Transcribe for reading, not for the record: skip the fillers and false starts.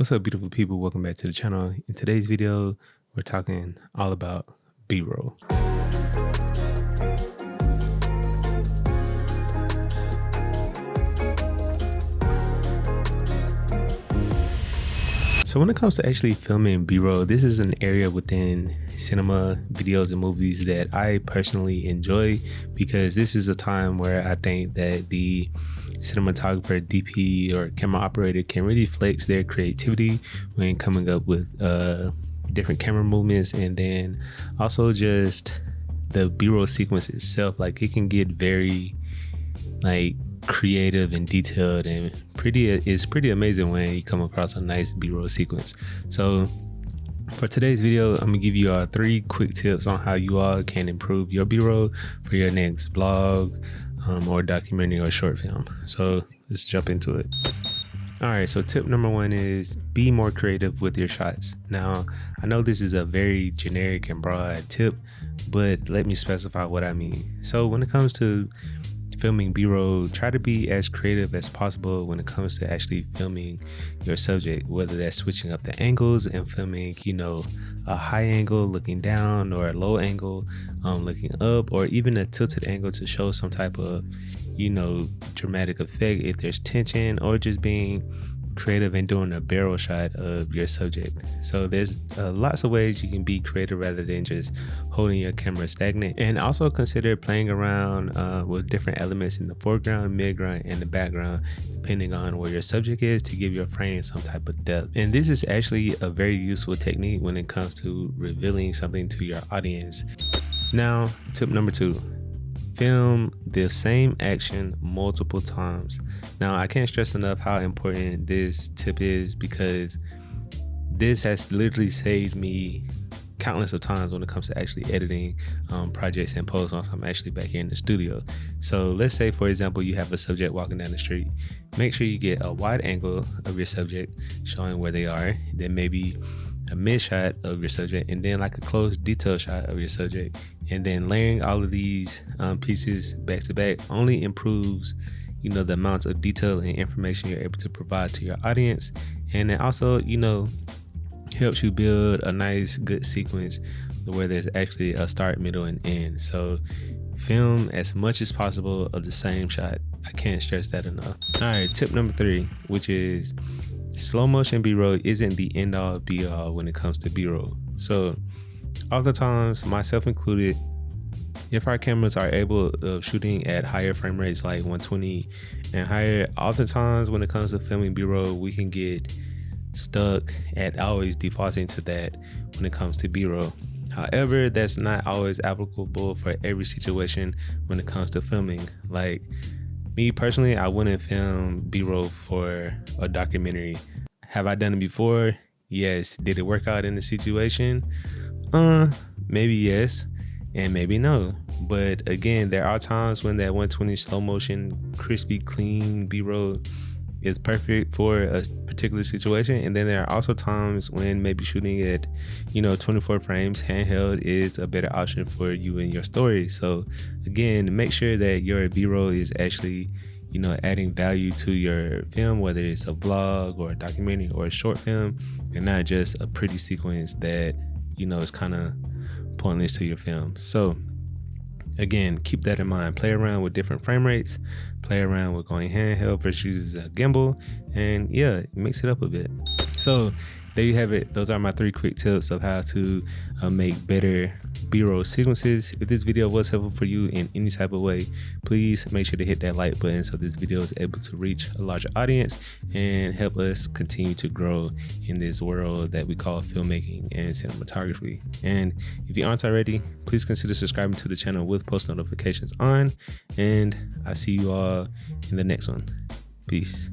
What's up, beautiful people? Welcome back to the channel. In today's video, we're talking all about B-roll. So when it comes to actually filming B-roll, this is an area within cinema, videos, and movies that I personally enjoy, because this is a time where I think that the cinematographer, DP, or camera operator can really flex their creativity when coming up with different camera movements, and then also just the B-roll sequence itself. Like, it can get very creative and detailed, and it's pretty amazing when you come across a nice B-roll sequence. So for today's video, I'm gonna give you all 3 quick tips on how you all can improve your B-roll for your next vlog or documentary or short film. So let's jump into it. All right, so tip number 1 is be more creative with your shots. Now, I know this is a very generic and broad tip, but let me specify what I mean. So when it comes to filming B-roll, try to be as creative as possible when it comes to actually filming your subject, whether that's switching up the angles and filming, a high angle looking down, or a low angle looking up, or even a tilted angle to show some type of, dramatic effect if there's tension, or just being creative and doing a barrel shot of your subject. So there's lots of ways you can be creative rather than just holding your camera stagnant. And also consider playing around with different elements in the foreground, midground, and the background, depending on where your subject is, to give your frame some type of depth. And this is actually a very useful technique when it comes to revealing something to your audience. Now, tip number 2. Film the same action multiple times. Now, I can't stress enough how important this tip is, because this has literally saved me countless of times when it comes to actually editing projects and post once I'm actually back here in the studio. So let's say, for example, you have a subject walking down the street. Make sure you get a wide angle of your subject showing where they are, then maybe a mid shot of your subject, and then like a close detail shot of your subject. And then layering all of these pieces back to back only improves the amount of detail and information you're able to provide to your audience. And it also helps you build a nice good sequence where there's actually a start, middle, and end. So film as much as possible of the same shot. I can't stress that enough. All right, tip number 3, which is slow motion B-roll isn't the end all be all when it comes to B-roll. So oftentimes, myself included, if our cameras are able of shooting at higher frame rates like 120 and higher, oftentimes when it comes to filming B-roll, we can get stuck at always defaulting to that when it comes to B-roll. However, that's not always applicable for every situation when it comes to filming. Like me personally, I wouldn't film B-roll for a documentary. Have I done it before? Yes. Did it work out in the situation? Maybe yes, and maybe no. But again, there are times when that 120 slow motion, crispy, clean B-roll is perfect for a particular situation. And then there are also times when maybe shooting at 24 frames handheld is a better option for you and your story. So again, make sure that your B-roll is actually adding value to your film, whether it's a vlog or a documentary or a short film, and not just a pretty sequence that is kind of pointless to your film. So again, keep that in mind. Play around with different frame rates, play around with going handheld versus a gimbal, and yeah, mix it up a bit. So there you have it. Those are my 3 quick tips of how to make better B-roll sequences. If this video was helpful for you in any type of way, please make sure to hit that like button so this video is able to reach a larger audience and help us continue to grow in this world that we call filmmaking and cinematography. And if you aren't already, please consider subscribing to the channel with post notifications on, and I see you all in the next one. Peace.